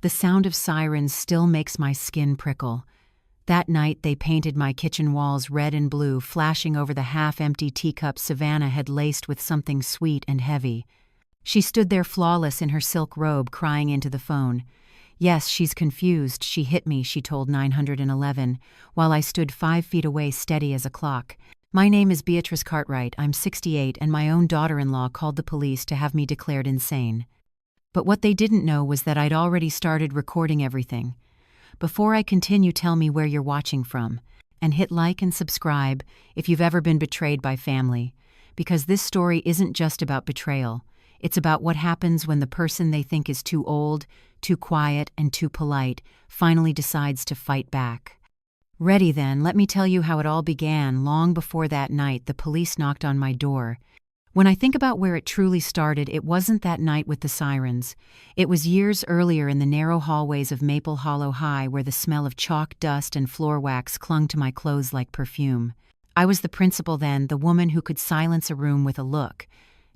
The sound of sirens still makes my skin prickle. That night they painted my kitchen walls red and blue, flashing over the half-empty teacup Savannah had laced with something sweet and heavy. She stood there flawless in her silk robe, crying into the phone. Yes, she's confused. She hit me, she told 911, while I stood 5 feet away, steady as a clock. My name is Beatrice Cartwright. I'm 68, and my own daughter-in-law called the police to have me declared insane. But what they didn't know was that I'd already started recording everything. Before I continue, tell me where you're watching from, and hit like and subscribe if you've ever been betrayed by family, because this story isn't just about betrayal. It's about what happens when the person they think is too old, too quiet, and too polite finally decides to fight back. Ready then, let me tell you how it all began. Long before that night, the police knocked on my door. When I think about where it truly started, it wasn't that night with the sirens. It was years earlier in the narrow hallways of Maple Hollow High, where the smell of chalk dust and floor wax clung to my clothes like perfume. I was the principal then, the woman who could silence a room with a look.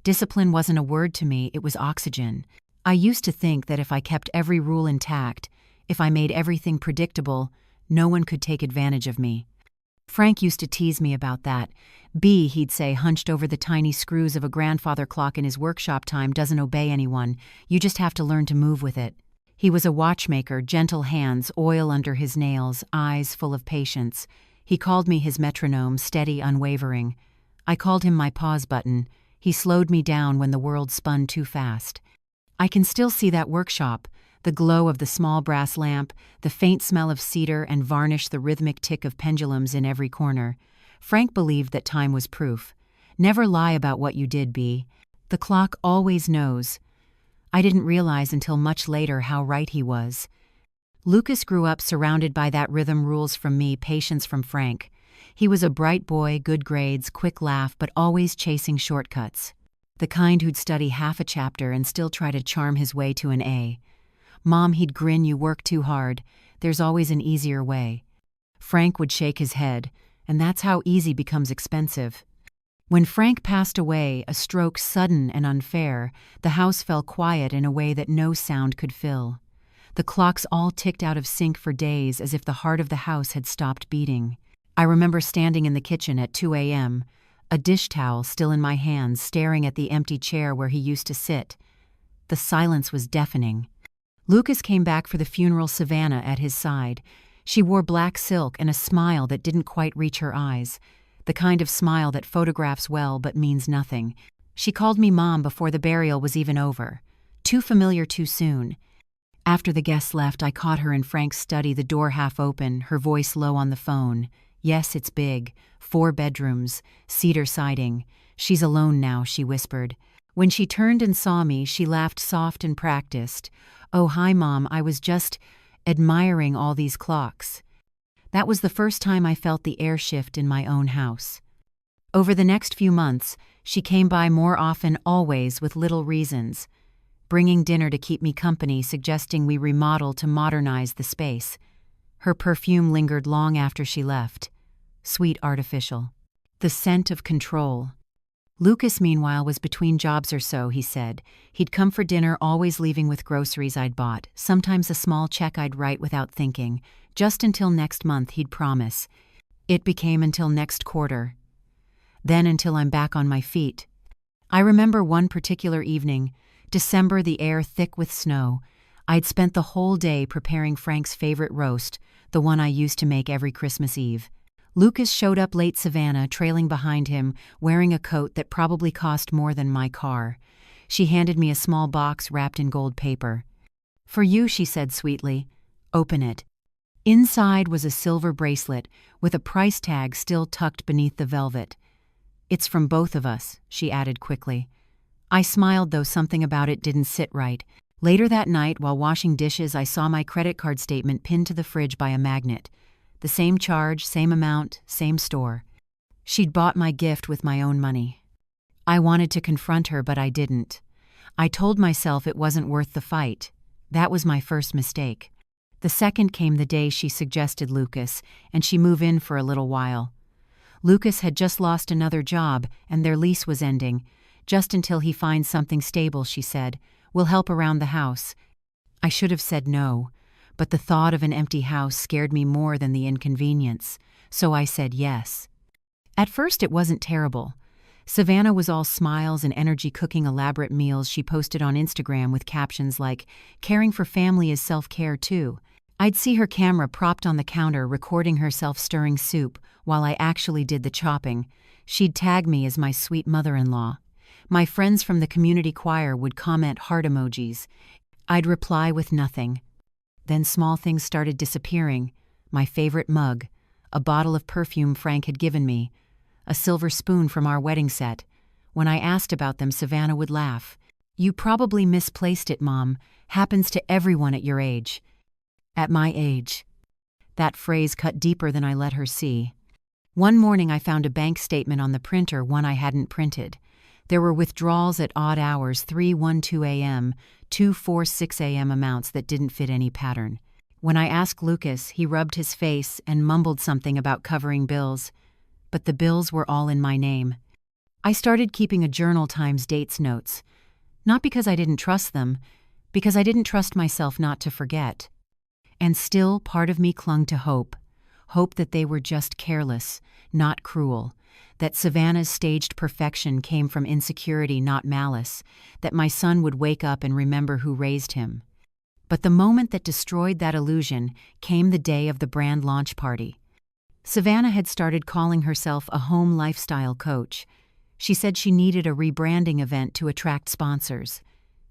Discipline wasn't a word to me, it was oxygen. I used to think that if I kept every rule intact, if I made everything predictable, no one could take advantage of me. Frank used to tease me about that. B, he'd say, hunched over the tiny screws of a grandfather clock in his workshop, time doesn't obey anyone, you just have to learn to move with it. He was a watchmaker, gentle hands, oil under his nails, eyes full of patience. He called me his metronome, steady, unwavering. I called him my pause button. He slowed me down when the world spun too fast. I can still see that workshop, the glow of the small brass lamp, the faint smell of cedar and varnish, the rhythmic tick of pendulums in every corner. Frank believed that time was proof. Never lie about what you did, B. The clock always knows. I didn't realize until much later how right he was. Lucas grew up surrounded by that rhythm, rules from me, patience from Frank. He was a bright boy, good grades, quick laugh, but always chasing shortcuts. The kind who'd study half a chapter and still try to charm his way to an A. Mom, he'd grin, you work too hard. There's always an easier way. Frank would shake his head, and that's how easy becomes expensive. When Frank passed away, a stroke sudden and unfair, the house fell quiet in a way that no sound could fill. The clocks all ticked out of sync for days, as if the heart of the house had stopped beating. I remember standing in the kitchen at 2 a.m., a dish towel still in my hands, staring at the empty chair where he used to sit. The silence was deafening. Lucas came back for the funeral, Savannah at his side. She wore black silk and a smile that didn't quite reach her eyes, the kind of smile that photographs well but means nothing. She called me Mom before the burial was even over. Too familiar too soon. After the guests left, I caught her in Frank's study, the door half open, her voice low on the phone. Yes, it's big. 4 bedrooms, cedar siding. She's alone now, she whispered. When she turned and saw me, she laughed soft and practiced. Oh, hi, Mom, I was just admiring all these clocks. That was the first time I felt the air shift in my own house. Over the next few months, she came by more often, always with little reasons. Bringing dinner to keep me company, suggesting we remodel to modernize the space. Her perfume lingered long after she left. Sweet, artificial. The scent of control. Lucas, meanwhile, was between jobs or so, he said. He'd come for dinner, always leaving with groceries I'd bought, sometimes a small check I'd write without thinking. Just until next month, he'd promise. It became until next quarter. Then until I'm back on my feet. I remember one particular evening, December, the air thick with snow. I'd spent the whole day preparing Frank's favorite roast, the one I used to make every Christmas Eve. Lucas showed up late, Savannah trailing behind him, wearing a coat that probably cost more than my car. She handed me a small box wrapped in gold paper. For you, she said sweetly. Open it. Inside was a silver bracelet, with a price tag still tucked beneath the velvet. It's from both of us, she added quickly. I smiled, though something about it didn't sit right. Later that night, while washing dishes, I saw my credit card statement pinned to the fridge by a magnet. The same charge, same amount, same store. She'd bought my gift with my own money. I wanted to confront her, but I didn't. I told myself it wasn't worth the fight. That was my first mistake. The second came the day she suggested Lucas, and she move in for a little while. Lucas had just lost another job, and their lease was ending. Just until he finds something stable, she said. We'll help around the house. I should have said no, but the thought of an empty house scared me more than the inconvenience, so I said yes. At first it wasn't terrible. Savannah was all smiles and energy, cooking elaborate meals she posted on Instagram with captions like, "Caring for family is self-care too." I'd see her camera propped on the counter recording herself stirring soup while I actually did the chopping. She'd tag me as my sweet mother-in-law. My friends from the community choir would comment heart emojis. I'd reply with nothing. Then small things started disappearing. My favorite mug, a bottle of perfume Frank had given me, a silver spoon from our wedding set. When I asked about them, Savannah would laugh. "You probably misplaced it, Mom. Happens to everyone at your age." At my age. That phrase cut deeper than I let her see. One morning I found a bank statement on the printer, one I hadn't printed. There were withdrawals at odd hours, 3:12 a.m., 2:46 a.m. amounts that didn't fit any pattern. When I asked Lucas, he rubbed his face and mumbled something about covering bills. But the bills were all in my name. I started keeping a journal, times, dates, notes. Not because I didn't trust them, because I didn't trust myself not to forget. And still, part of me clung to hope. Hope that they were just careless, not cruel. That Savannah's staged perfection came from insecurity, not malice. That my son would wake up and remember who raised him. But the moment that destroyed that illusion came the day of the brand launch party. Savannah had started calling herself a home lifestyle coach. She said she needed a rebranding event to attract sponsors.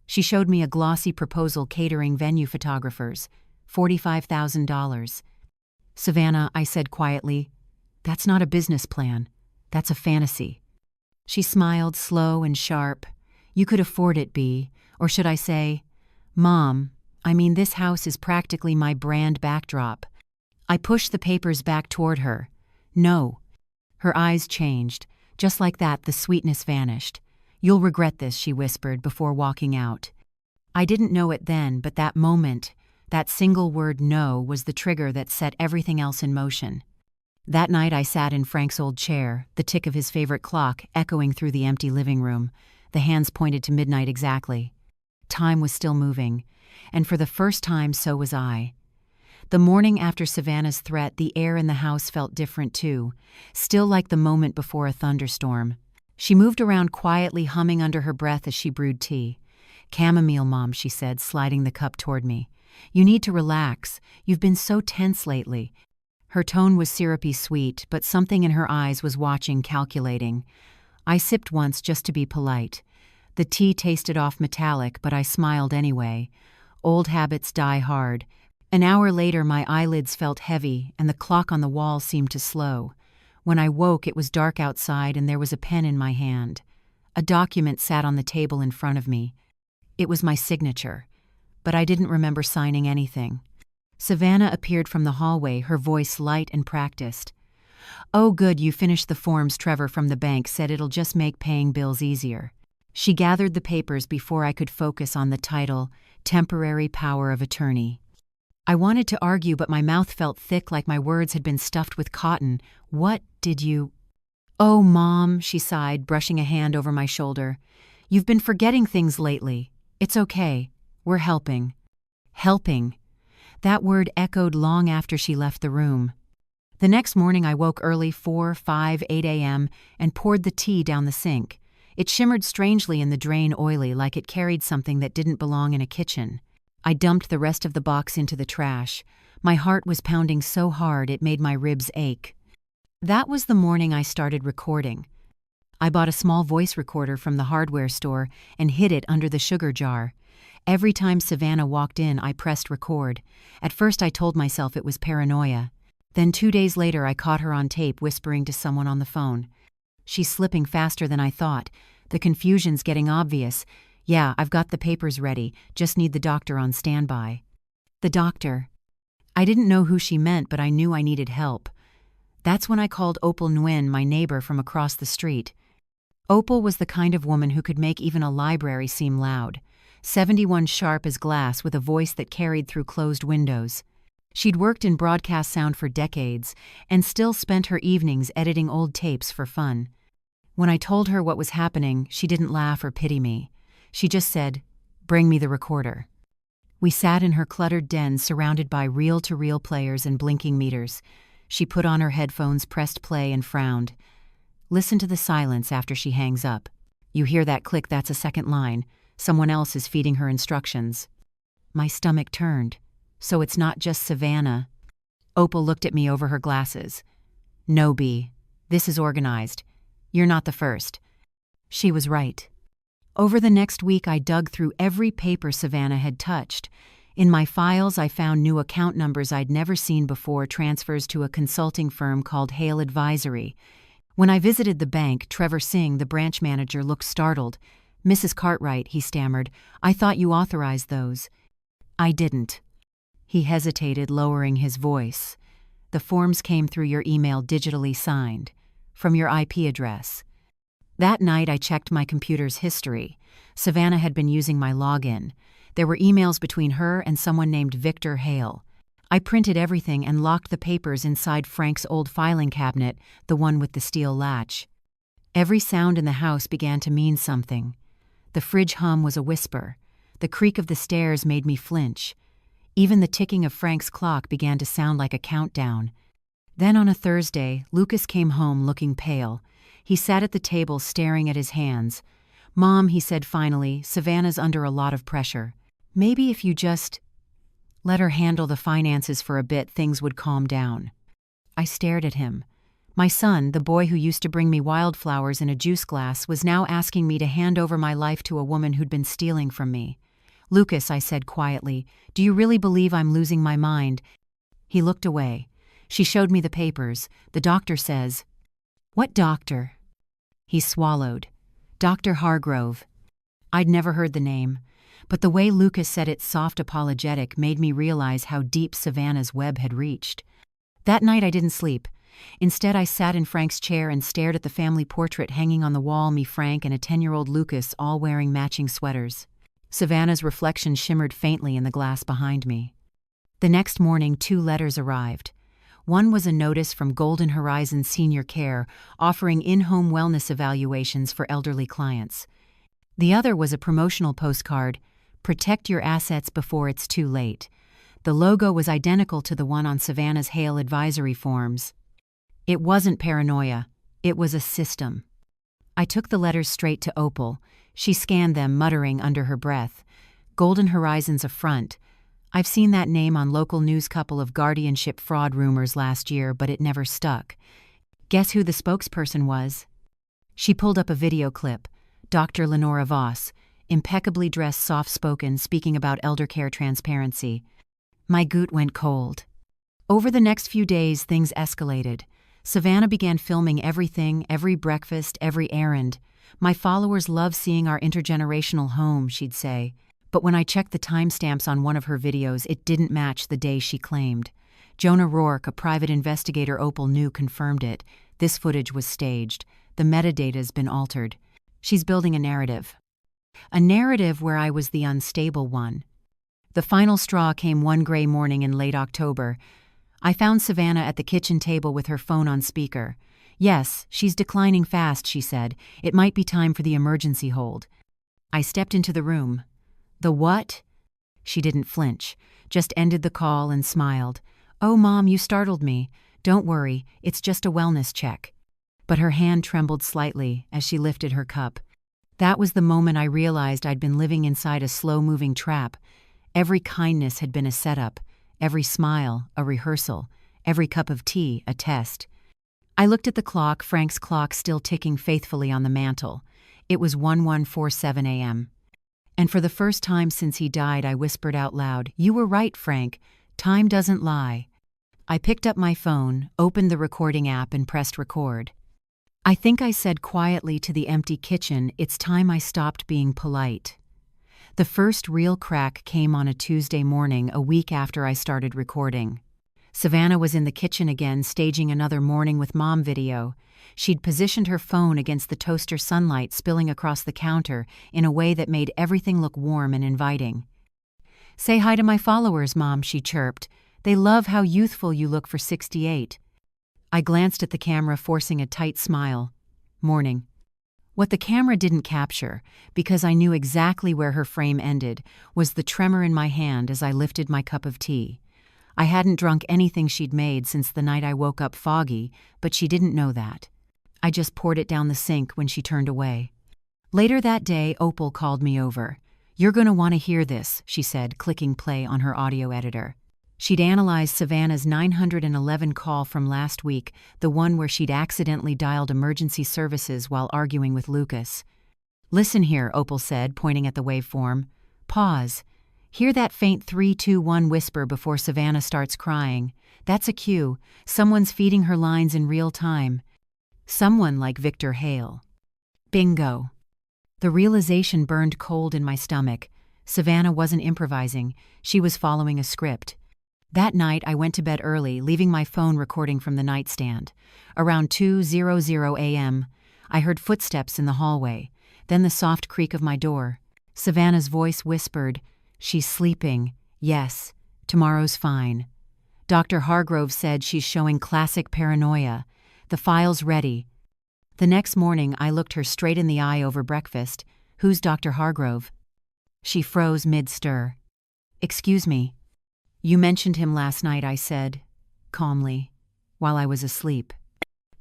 She showed me a glossy proposal catering venue photographers, $45,000. "Savannah," I said quietly, "that's not a business plan. That's a fantasy." She smiled, slow and sharp. "You could afford it, Bea. Or should I say, Mom, I mean, this house is practically my brand backdrop." I pushed the papers back toward her. "No." Her eyes changed. Just like that, the sweetness vanished. "You'll regret this," she whispered before walking out. I didn't know it then, but that moment, that single word "no," was the trigger that set everything else in motion. That night I sat in Frank's old chair, the tick of his favorite clock echoing through the empty living room. The hands pointed to midnight exactly. Time was still moving, and for the first time so was I. The morning after Savannah's threat, the air in the house felt different too, still like the moment before a thunderstorm. She moved around quietly, humming under her breath as she brewed tea. "Chamomile, Mom," she said, sliding the cup toward me. "You need to relax. You've been so tense lately." Her tone was syrupy sweet, but something in her eyes was watching, calculating. I sipped once just to be polite. The tea tasted off metallic, but I smiled anyway. Old habits die hard. An hour later my eyelids felt heavy, and the clock on the wall seemed to slow. When I woke, it was dark outside and there was a pen in my hand. A document sat on the table in front of me. It was my signature, but I didn't remember signing anything. Savannah appeared from the hallway, her voice light and practiced. "Oh good, you finished the forms. Trevor from the bank said it'll just make paying bills easier." She gathered the papers before I could focus on the title, Temporary Power of Attorney. I wanted to argue, but my mouth felt thick, like my words had been stuffed with cotton. "What did you—" "Oh, Mom," she sighed, brushing a hand over my shoulder. "You've been forgetting things lately. It's okay. We're helping." Helping. That word echoed long after she left the room. The next morning I woke early, 4, 5, 8 a.m., and poured the tea down the sink. It shimmered strangely in the drain, oily, like it carried something that didn't belong in a kitchen. I dumped the rest of the box into the trash. My heart was pounding so hard it made my ribs ache. That was the morning I started recording. I bought a small voice recorder from the hardware store and hid it under the sugar jar. Every time Savannah walked in, I pressed record. At first I told myself it was paranoia. Then 2 days later I caught her on tape whispering to someone on the phone. "She's slipping faster than I thought. The confusion's getting obvious. Yeah, I've got the papers ready, just need the doctor on standby." The doctor. I didn't know who she meant, but I knew I needed help. That's when I called Opal Nguyen, my neighbor from across the street. Opal was the kind of woman who could make even a library seem loud. 71, sharp as glass, with a voice that carried through closed windows. She'd worked in broadcast sound for decades and still spent her evenings editing old tapes for fun. When I told her what was happening, she didn't laugh or pity me. She just said, "Bring me the recorder." We sat in her cluttered den surrounded by reel-to-reel players and blinking meters. She put on her headphones, pressed play, and frowned. Listen to the silence after she hangs up. You hear that click, that's a second line. Someone else is feeding her instructions. My stomach turned. So it's not just Savannah. Opal looked at me over her glasses. No, B. This is organized. You're not the first. She was right. Over the next week, I dug through every paper Savannah had touched. In my files, I found new account numbers I'd never seen before, transfers to a consulting firm called Hale Advisory. When I visited the bank, Trevor Singh, the branch manager, looked startled. Mrs. Cartwright, he stammered, I thought you authorized those. I didn't. He hesitated, lowering his voice. The forms came through your email, digitally signed, from your IP address. That night, I checked my computer's history. Savannah had been using my login. There were emails between her and someone named Victor Hale. I printed everything and locked the papers inside Frank's old filing cabinet, the one with the steel latch. Every sound in the house began to mean something. The fridge hum was a whisper. The creak of the stairs made me flinch. Even the ticking of Frank's clock began to sound like a countdown. Then on a Thursday, Lucas came home looking pale. He sat at the table staring at his hands. Mom, he said finally, Savannah's under a lot of pressure. Maybe if you just let her handle the finances for a bit, things would calm down. I stared at him. My son, the boy who used to bring me wildflowers in a juice glass, was now asking me to hand over my life to a woman who'd been stealing from me. Lucas, I said quietly, do you really believe I'm losing my mind? He looked away. She showed me the papers. The doctor says, What doctor? He swallowed. Dr. Hargrove. I'd never heard the name, but the way Lucas said it, soft, apologetic, made me realize how deep Savannah's web had reached. That night I didn't sleep. Instead, I sat in Frank's chair and stared at the family portrait hanging on the wall, me, Frank, and a 10-year-old Lucas, all wearing matching sweaters. Savannah's reflection shimmered faintly in the glass behind me. The next morning, 2 letters arrived. One was a notice from Golden Horizon Senior Care offering in-home wellness evaluations for elderly clients. The other was a promotional postcard, Protect your assets before it's too late. The logo was identical to the one on Savannah's Hale Advisory forms. It wasn't paranoia. It was a system. I took the letters straight to Opal. She scanned them, muttering under her breath. Golden Horizon's a front. I've seen that name on local news, couple of guardianship fraud rumors last year, but it never stuck. Guess who the spokesperson was? She pulled up a video clip. Dr. Lenora Voss, impeccably dressed, soft-spoken, speaking about eldercare transparency. My goot went cold. Over the next few days, things escalated. Savannah began filming everything, every breakfast, every errand. My followers love seeing our intergenerational home, she'd say. But when I checked the timestamps on one of her videos, it didn't match the day she claimed. Jonah Rourke, a private investigator Opal knew, confirmed it. This footage was staged. The metadata's been altered. She's building a narrative. A narrative where I was the unstable one. The final straw came one gray morning in late October. I found Savannah at the kitchen table with her phone on speaker. Yes, she's declining fast, she said. It might be time for the emergency hold. I stepped into the room. The what? She didn't flinch, just ended the call and smiled. Oh, Mom, you startled me. Don't worry, it's just a wellness check. But her hand trembled slightly as she lifted her cup. That was the moment I realized I'd been living inside a slow-moving trap. Every kindness had been a setup, every smile a rehearsal, every cup of tea a test. I looked at the clock, Frank's clock still ticking faithfully on the mantel. It was 11:47 a.m. And for the first time since he died, I whispered out loud, "You were right, Frank. Time doesn't lie." I picked up my phone, opened the recording app, and pressed record. I think I said quietly to the empty kitchen, "It's time I stopped being polite." The first real crack came on a Tuesday morning, a week after I started recording. Savannah was in the kitchen again, staging another morning with Mom video. She'd positioned her phone against the toaster sunlight spilling across the counter in a way that made everything look warm and inviting. "Say hi to my followers, Mom," she chirped. "They love how youthful you look for 68. I glanced at the camera, forcing a tight smile. "Morning." What the camera didn't capture, because I knew exactly where her frame ended, was the tremor in my hand as I lifted my cup of tea. I hadn't drunk anything she'd made since the night I woke up foggy, but she didn't know that. I just poured it down the sink when she turned away. Later that day, Opal called me over. "You're going to want to hear this," she said, clicking play on her audio editor. She'd analyzed Savannah's 911 call from last week, the one where she'd accidentally dialed emergency services while arguing with Lucas. "Listen here," Opal said, pointing at the waveform. "Pause. Hear that faint 3-2-1 whisper before Savannah starts crying. That's a cue. Someone's feeding her lines in real time. Someone like Victor Hale." Bingo. The realization burned cold in my stomach. Savannah wasn't improvising. She was following a script. That night, I went to bed early, leaving my phone recording from the nightstand. Around 2:00 a.m., I heard footsteps in the hallway, then the soft creak of my door. Savannah's voice whispered, "She's sleeping. Yes, tomorrow's fine. Dr. Hargrove said she's showing classic paranoia. The file's ready." The next morning, I looked her straight in the eye over breakfast. "Who's Dr. Hargrove?" She froze mid-stir. "Excuse me." "You mentioned him last night," I said, calmly, while I was asleep.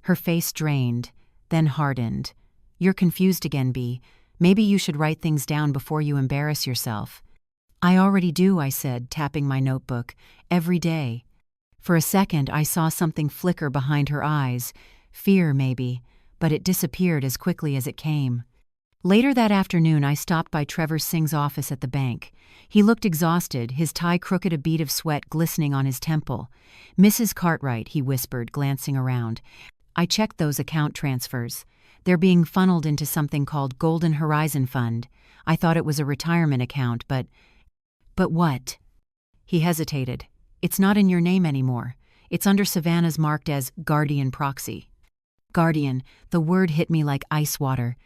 Her face drained, then hardened. "You're confused again, Bea. Maybe you should write things down before you embarrass yourself." "I already do," I said, tapping my notebook. "Every day." For a second, I saw something flicker behind her eyes. Fear, maybe, but it disappeared as quickly as it came. Later that afternoon, I stopped by Trevor Singh's office at the bank. He looked exhausted, his tie crooked, a bead of sweat glistening on his temple. "Mrs. Cartwright," he whispered, glancing around. "I checked those account transfers. They're being funneled into something called Golden Horizon Fund. I thought it was a retirement account, but..." "But what?" He hesitated. "It's not in your name anymore. It's under Savannah's, marked as Guardian Proxy." Guardian, the word hit me like ice water.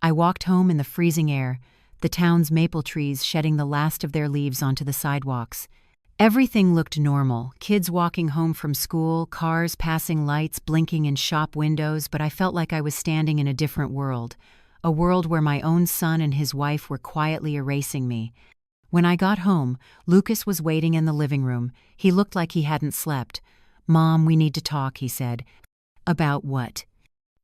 I walked home in the freezing air, the town's maple trees shedding the last of their leaves onto the sidewalks. Everything looked normal, kids walking home from school, cars passing lights blinking in shop windows, but I felt like I was standing in a different world, a world where my own son and his wife were quietly erasing me. When I got home, Lucas was waiting in the living room. He looked like he hadn't slept. "Mom, we need to talk," he said. "About what?"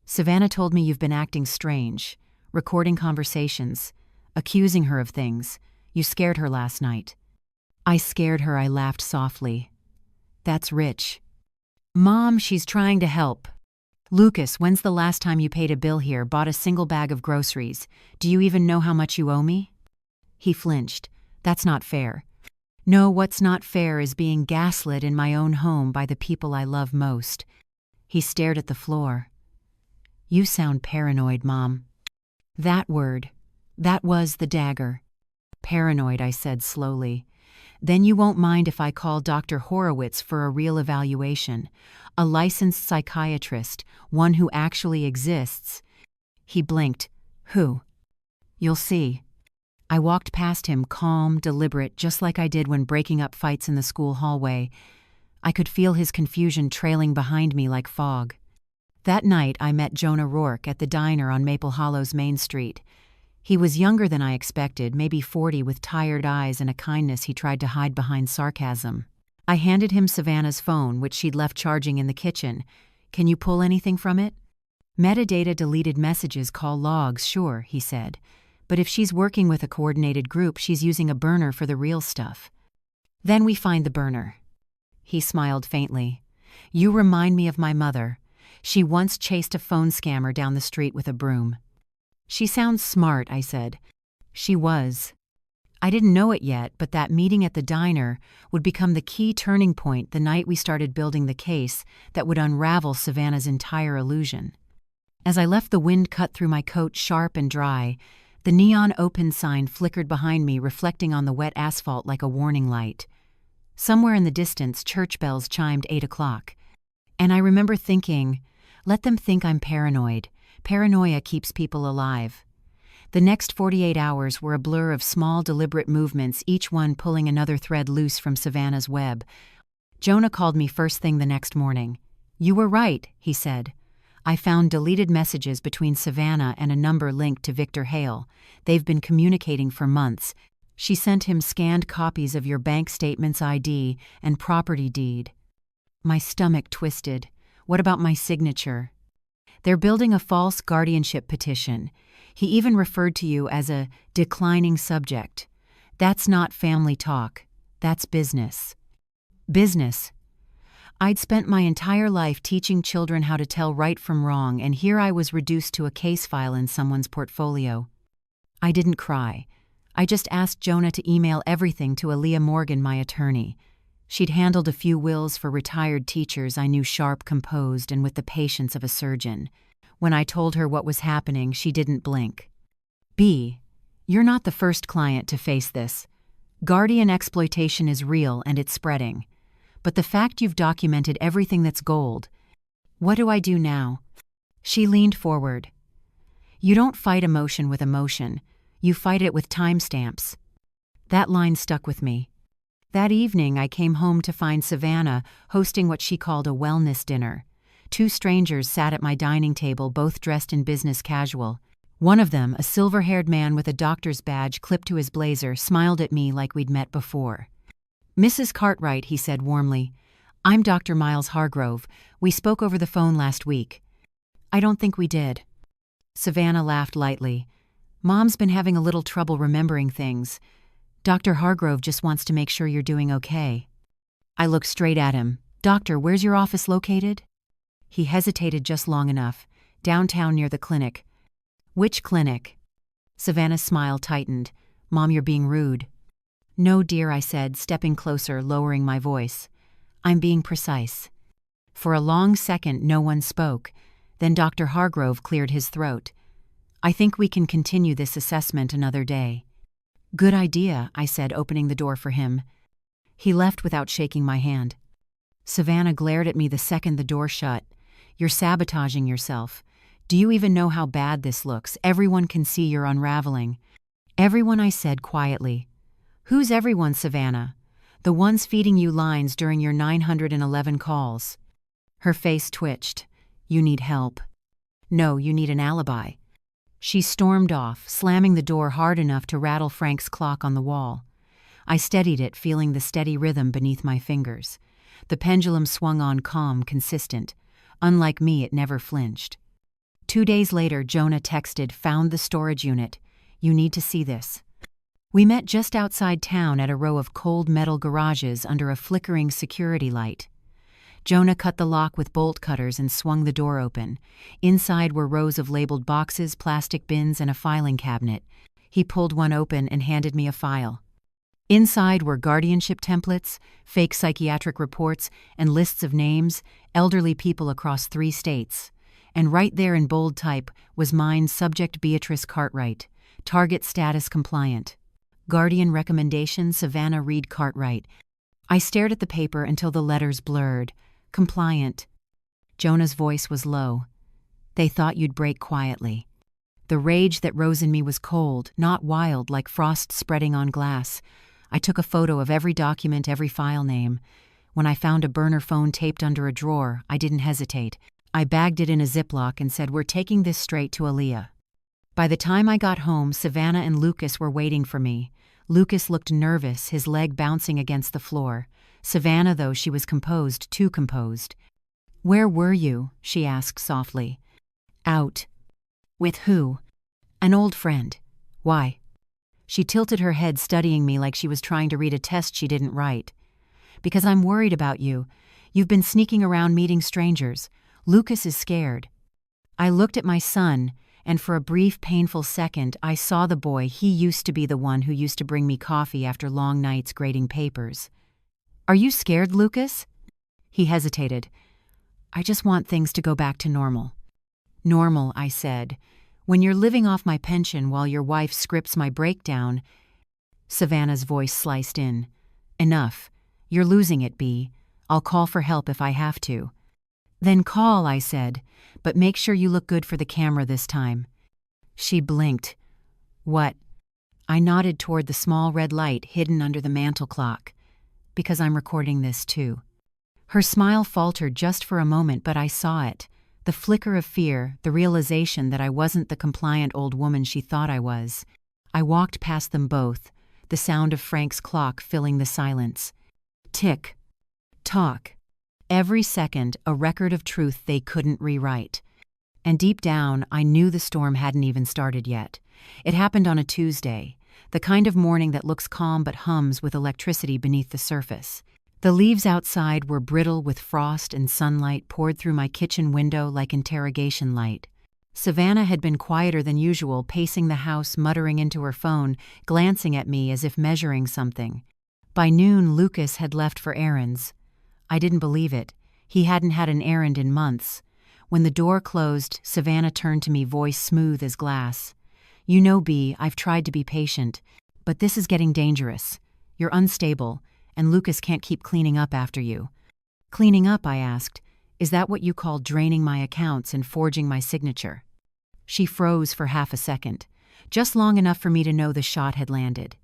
"Savannah told me you've been acting strange. Recording conversations, accusing her of things. You scared her last night." "I scared her," I laughed softly. "That's rich." "Mom, she's trying to help." "Lucas, when's the last time you paid a bill here, bought a single bag of groceries? Do you even know how much you owe me?" He flinched. "That's not fair." "No, what's not fair is being gaslit in my own home by the people I love most." He stared at the floor. "You sound paranoid, Mom." That word. That was the dagger. "Paranoid," I said slowly. "Then you won't mind if I call Dr. Horowitz for a real evaluation. A licensed psychiatrist, one who actually exists." He blinked. "Who?" "You'll see." I walked past him, calm, deliberate, just like I did when breaking up fights in the school hallway. I could feel his confusion trailing behind me like fog. That night, I met Jonah Rourke at the diner on Maple Hollow's Main Street. He was younger than I expected, maybe 40, with tired eyes and a kindness he tried to hide behind sarcasm. I handed him Savannah's phone, which she'd left charging in the kitchen. "Can you pull anything from it?" "Metadata, deleted messages, call logs, sure," he said. "But if she's working with a coordinated group, she's using a burner for the real stuff." "Then we find the burner." He smiled faintly. "You remind me of my mother. She once chased a phone scammer down the street with a broom." "She sounds smart," I said. She was. I didn't know it yet, but that meeting at the diner would become the key turning point the night we started building the case that would unravel Savannah's entire illusion. As I left, the wind cut through my coat sharp and dry. The neon open sign flickered behind me, reflecting on the wet asphalt like a warning light. Somewhere in the distance, church bells chimed 8 o'clock. And I remember thinking, let them think I'm paranoid. Paranoia keeps people alive. The next 48 hours were a blur of small, deliberate movements, each one pulling another thread loose from Savannah's web. Jonah called me first thing the next morning. "You were right," he said. I found deleted messages between Savannah and a number linked to Victor Hale. They've been communicating for months. She sent him scanned copies of your bank statement's ID and property deed. My stomach twisted. What about my signature? They're building a false guardianship petition. He even referred to you as a declining subject. That's not family talk. That's business. Business. I'd spent my entire life teaching children how to tell right from wrong, and here I was reduced to a case file in someone's portfolio. I didn't cry. I just asked Jonah to email everything to Aaliyah Morgan, my attorney. She'd handled a few wills for retired teachers I knew, sharp, composed, and with the patience of a surgeon. When I told her what was happening, she didn't blink. B, you're not the first client to face this. Guardian exploitation is real and it's spreading. But the fact you've documented everything that's gold. What do I do now? She leaned forward. You don't fight emotion with emotion. You fight it with timestamps. That line stuck with me. That evening I came home to find Savannah hosting what she called a wellness dinner. 2 strangers sat at my dining table, both dressed in business casual. One of them, a silver-haired man with a doctor's badge clipped to his blazer, smiled at me like we'd met before. Mrs. Cartwright, he said warmly. I'm Dr. Miles Hargrove. We spoke over the phone last week. I don't think we did. Savannah laughed lightly. Mom's been having a little trouble remembering things. Dr. Hargrove just wants to make sure you're doing okay. I looked straight at him. Doctor, where's your office located? He hesitated just long enough. Downtown near the clinic. Which clinic? Savannah's smile tightened. Mom, you're being rude. No, dear, I said, stepping closer, lowering my voice. I'm being precise. For a long second, no one spoke. Then Dr. Hargrove cleared his throat. I think we can continue this assessment another day. Good idea, I said, opening the door for him. He left without shaking my hand. Savannah glared at me the second the door shut. You're sabotaging yourself. Do you even know how bad this looks? Everyone can see you're unraveling. Everyone, I said quietly. Who's everyone, Savannah? The ones feeding you lines during your 911 calls. Her face twitched. You need help. No, you need an alibi. She stormed off, slamming the door hard enough to rattle Frank's clock on the wall. I steadied it, feeling the steady rhythm beneath my fingers. The pendulum swung on calm, consistent. Unlike me, it never flinched. 2 days later, Jonah texted, found the storage unit. You need to see this. We met just outside town at a row of cold metal garages under a flickering security light. Jonah cut the lock with bolt cutters and swung the door open. Inside were rows of labeled boxes, plastic bins, and a filing cabinet. He pulled one open and handed me a file. Inside were guardianship templates, fake psychiatric reports, and lists of names, elderly people across 3 states. And right there in bold type was mine, subject Beatrice Cartwright, target status compliant. Guardian recommendation, Savannah Reed Cartwright. I stared at the paper until the letters blurred. Compliant. Jonah's voice was low. They thought you'd break quietly. The rage that rose in me was cold, not wild like frost spreading on glass. I took a photo of every document, every file name. When I found a burner phone taped under a drawer, I didn't hesitate. I bagged it in a Ziploc and said, we're taking this straight to Aaliyah. By the time I got home, Savannah and Lucas were waiting for me. Lucas looked nervous, his leg bouncing against the floor. Savannah, though, she was composed, too composed. Where were you? She asked softly. Out. With who? An old friend. Why? She tilted her head, studying me like she was trying to read a test she didn't write. Because I'm worried about you. You've been sneaking around meeting strangers. Lucas is scared. I looked at my son, and for a brief, painful second, I saw the boy. He used to be the one who used to bring me coffee after long nights grading papers. Are you scared, Lucas? He hesitated. I just want things to go back to normal. Normal, I said. When you're living off my pension while your wife scripts my breakdown. Savannah's voice sliced in. Enough. You're losing it, Bea. I'll call for help if I have to. Then call, I said, but make sure you look good for the camera this time. She blinked. What? I nodded toward the small red light hidden under the mantel clock. Because I'm recording this too. Her smile faltered just for a moment, but I saw it. The flicker of fear, the realization that I wasn't the compliant old woman she thought I was. I walked past them both, the sound of Frank's clock filling the silence. Tick. Tock. Every second, a record of truth they couldn't rewrite. And deep down, I knew the storm hadn't even started yet. It happened on a Tuesday, the kind of morning that looks calm but hums with electricity beneath the surface. The leaves outside were brittle with frost, and sunlight poured through my kitchen window like interrogation light. Savannah had been quieter than usual, pacing the house, muttering into her phone, glancing at me as if measuring something. By noon, Lucas had left for errands. I didn't believe it. He hadn't had an errand in months. When the door closed, Savannah turned to me, voice smooth as glass. "You know, Bea, I've tried to be patient, but this is getting dangerous. You're unstable, and Lucas can't keep cleaning up after you." "Cleaning up?" I asked. "Is that what you call draining my accounts and forging my signature?" She froze for half a second, just long enough for me to know the shot had landed.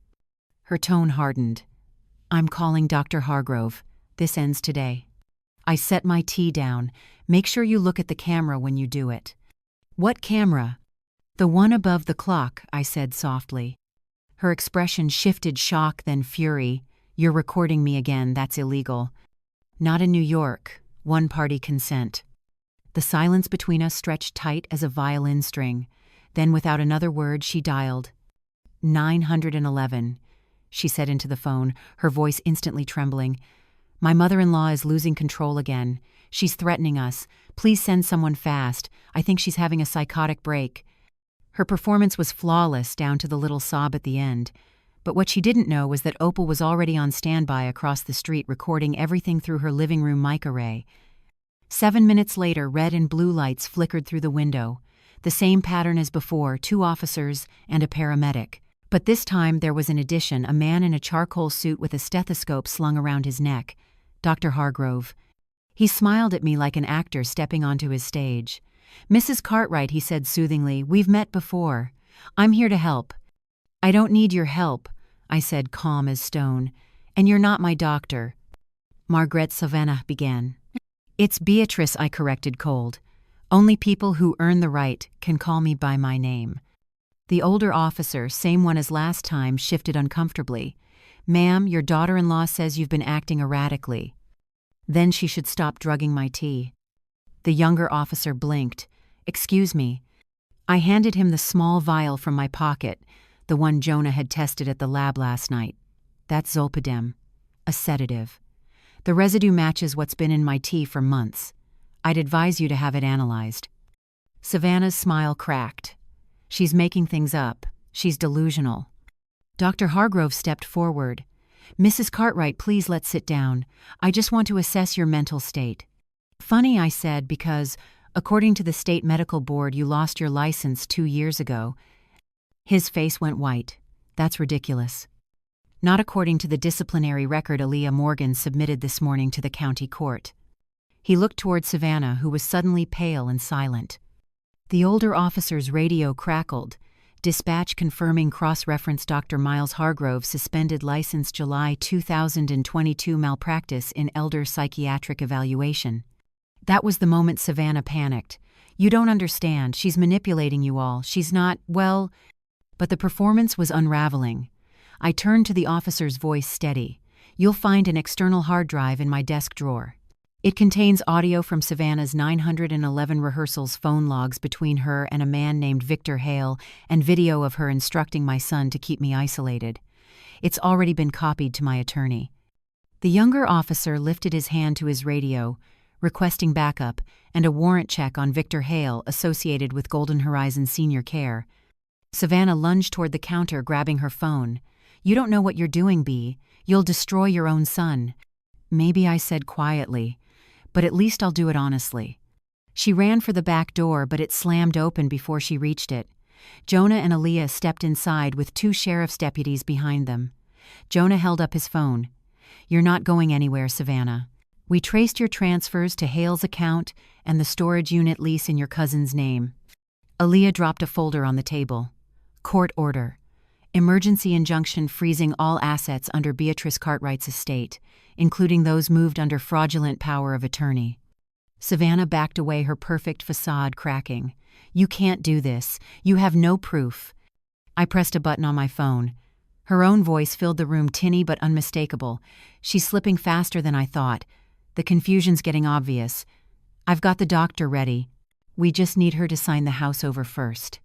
Her tone hardened. "I'm calling Dr. Hargrove. This ends today." I set my tea down. "Make sure you look at the camera when you do it." "What camera?" "The one above the clock," I said softly. Her expression shifted, shock then fury. "You're recording me again, that's illegal." "Not in New York. One-party consent." The silence between us stretched tight as a violin string. Then without another word she dialed. 911, she said into the phone, her voice instantly trembling. "My mother-in-law is losing control again. She's threatening us. Please send someone fast. I think she's having a psychotic break." Her performance was flawless down to the little sob at the end. But what she didn't know was that Opal was already on standby across the street, recording everything through her living room mic array. 7 minutes later, red and blue lights flickered through the window. The same pattern as before, 2 officers and a paramedic. But this time there was an addition, a man in a charcoal suit with a stethoscope slung around his neck. Dr. Hargrove. He smiled at me like an actor stepping onto his stage. "Mrs. Cartwright," he said soothingly, "we've met before. I'm here to help." "I don't need your help," I said, calm as stone. "And you're not my doctor." Margaret Savannah began. "It's Beatrice," I corrected cold. "Only people who earn the right can call me by my name." The older officer, same one as last time, shifted uncomfortably. "Ma'am, your daughter-in-law says you've been acting erratically." "Then she should stop drugging my tea." The younger officer blinked. "Excuse me." I handed him the small vial from my pocket, the one Jonah had tested at the lab last night. "That's Zolpidem, a sedative. The residue matches what's been in my tea for months. I'd advise you to have it analyzed." Savannah's smile cracked. "She's making things up. She's delusional." Dr. Hargrove stepped forward. "Mrs. Cartwright, please let's sit down. I just want to assess your mental state." "Funny," I said, "because, according to the state medical board, you lost your license 2 years ago." His face went white. "That's ridiculous." "Not according to the disciplinary record Aaliyah Morgan submitted this morning to the county court." He looked toward Savannah, who was suddenly pale and silent. The older officer's radio crackled. "Dispatch confirming cross-reference Dr. Miles Hargrove suspended license July 2022 malpractice in elder psychiatric evaluation." That was the moment Savannah panicked. "You don't understand. She's manipulating you all. She's not, well..." But the performance was unraveling. I turned to the officer's voice, steady. "You'll find an external hard drive in my desk drawer. It contains audio from Savannah's 911 rehearsals, phone logs between her and a man named Victor Hale, and video of her instructing my son to keep me isolated. It's already been copied to my attorney." The younger officer lifted his hand to his radio, requesting backup and a warrant check on Victor Hale associated with Golden Horizon Senior Care. Savannah lunged toward the counter, grabbing her phone. "You don't know what you're doing, Bea. You'll destroy your own son." "Maybe," I said quietly, "but at least I'll do it honestly." She ran for the back door, but it slammed open before she reached it. Jonah and Aaliyah stepped inside with 2 sheriff's deputies behind them. Jonah held up his phone. "You're not going anywhere, Savannah. We traced your transfers to Hale's account and the storage unit lease in your cousin's name." Aaliyah dropped a folder on the table. "Court order. Emergency injunction freezing all assets under Beatrice Cartwright's estate, including those moved under fraudulent power of attorney." Savannah backed away, her perfect facade cracking. "You can't do this. You have no proof." I pressed a button on my phone. Her own voice filled the room, tinny but unmistakable. "She's slipping faster than I thought. The confusion's getting obvious. I've got the doctor ready. We just need her to sign the house over first."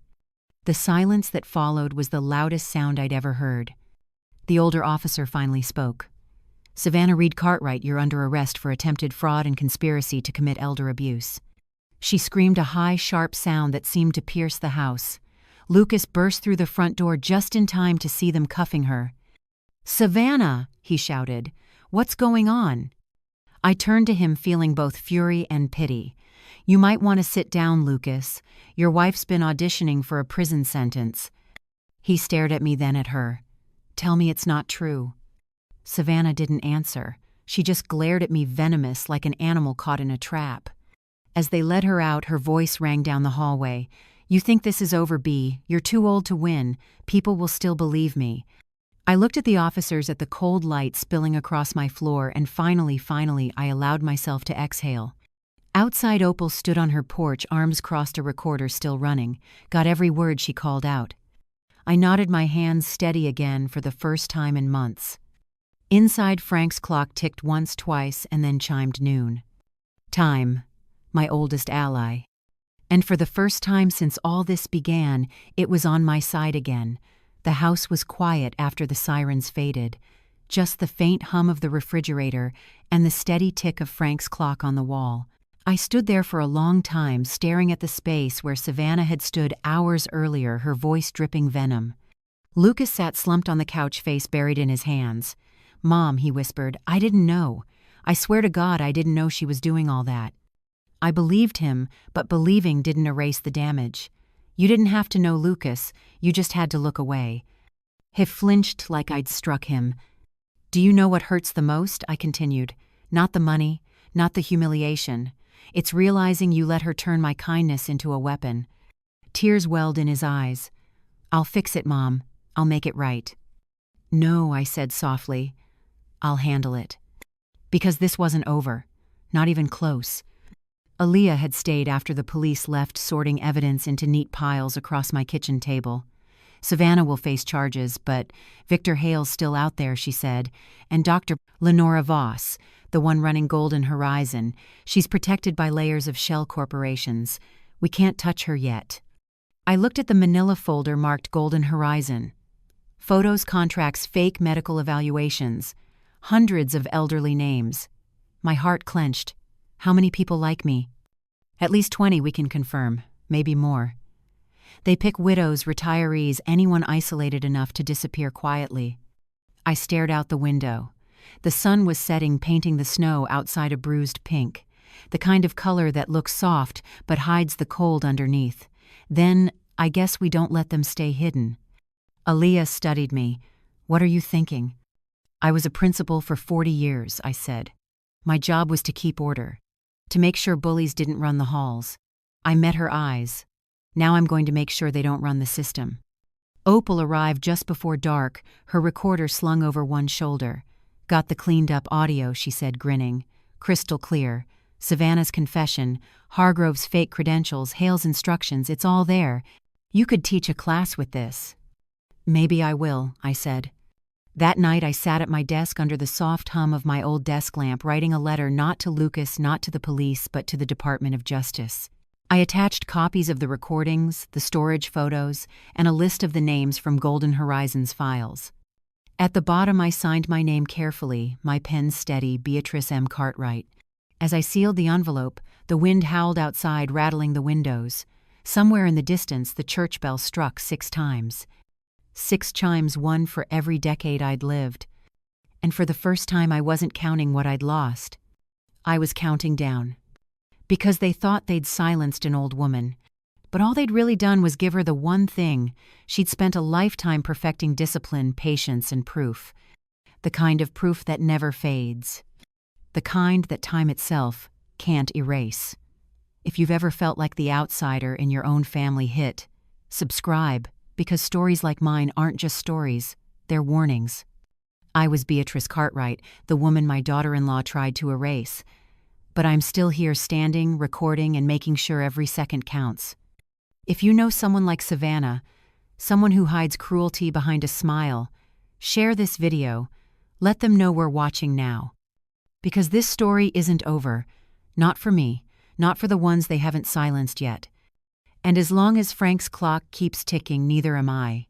The silence that followed was the loudest sound I'd ever heard. The older officer finally spoke. "Savannah Reed Cartwright, you're under arrest for attempted fraud and conspiracy to commit elder abuse." She screamed a high, sharp sound that seemed to pierce the house. Lucas burst through the front door just in time to see them cuffing her. "Savannah!" he shouted. "What's going on?" I turned to him, feeling both fury and pity. "You might want to sit down, Lucas. Your wife's been auditioning for a prison sentence." He stared at me, then at her. "Tell me it's not true." Savannah didn't answer. She just glared at me, venomous, like an animal caught in a trap. As they led her out, her voice rang down the hallway. "You think this is over, B? You're too old to win. People will still believe me." I looked at the officers, at the cold light spilling across my floor, and finally, I allowed myself to exhale. Outside, Opal stood on her porch, arms crossed, a recorder still running. Got every word she called out. I nodded, my hands steady again for the first time in months. Inside, Frank's clock ticked once, twice, and then chimed noon. Time, my oldest ally. And for the first time since all this began, it was on my side again. The house was quiet after the sirens faded. Just the faint hum of the refrigerator and the steady tick of Frank's clock on the wall. I stood there for a long time, staring at the space where Savannah had stood hours earlier, her voice dripping venom. Lucas sat slumped on the couch, face buried in his hands. "Mom," he whispered, "I didn't know. I swear to God I didn't know she was doing all that." I believed him, but believing didn't erase the damage. "You didn't have to know, Lucas. You just had to look away." He flinched like I'd struck him. "Do you know what hurts the most?" I continued. "Not the money, not the humiliation. It's realizing you let her turn my kindness into a weapon." Tears welled in his eyes. "I'll fix it, Mom. I'll make it right." "No," I said softly. "I'll handle it." Because this wasn't over. Not even close. Aaliyah had stayed after the police left, sorting evidence into neat piles across my kitchen table. "Savannah will face charges, but Victor Hale's still out there," she said, "and Dr. Lenora Voss, the one running Golden Horizon, she's protected by layers of shell corporations. We can't touch her yet." I looked at the manila folder marked Golden Horizon. Photos, contracts, fake medical evaluations. Hundreds of elderly names. My heart clenched. How many people like me? At least 20, we can confirm. Maybe more. They pick widows, retirees, anyone isolated enough to disappear quietly. I stared out the window. The sun was setting, painting the snow outside a bruised pink. The kind of color that looks soft but hides the cold underneath. Then, I guess we don't let them stay hidden. Aaliyah studied me. "What are you thinking?" "I was a principal for 40 years, I said. My job was to keep order. To make sure bullies didn't run the halls. I met her eyes. Now I'm going to make sure they don't run the system." Opal arrived just before dark, her recorder slung over one shoulder. "Got the cleaned up audio," she said, grinning. "Crystal clear. Savannah's confession, Hargrove's fake credentials, Hale's instructions, it's all there. You could teach a class with this." "Maybe I will," I said. That night I sat at my desk under the soft hum of my old desk lamp, writing a letter not to Lucas, not to the police, but to the Department of Justice. I attached copies of the recordings, the storage photos, and a list of the names from Golden Horizon's files. At the bottom I signed my name carefully, my pen steady, Beatrice M. Cartwright. As I sealed the envelope, the wind howled outside, rattling the windows. Somewhere in the distance the church bell struck 6 times. 6 chimes, one for every decade I'd lived. And for the first time I wasn't counting what I'd lost. I was counting down. Because they thought they'd silenced an old woman. But all they'd really done was give her the one thing. She'd spent a lifetime perfecting discipline, patience, and proof. The kind of proof that never fades. The kind that time itself can't erase. If you've ever felt like the outsider in your own family, hit subscribe. Because stories like mine aren't just stories, they're warnings. I was Beatrice Cartwright, the woman my daughter-in-law tried to erase. but I'm still here standing, recording, and making sure every second counts. If you know someone like Savannah, someone who hides cruelty behind a smile, share this video. Let them know we're watching now. Because this story isn't over. Not for me, not for the ones they haven't silenced yet. And as long as Frank's clock keeps ticking, neither am I.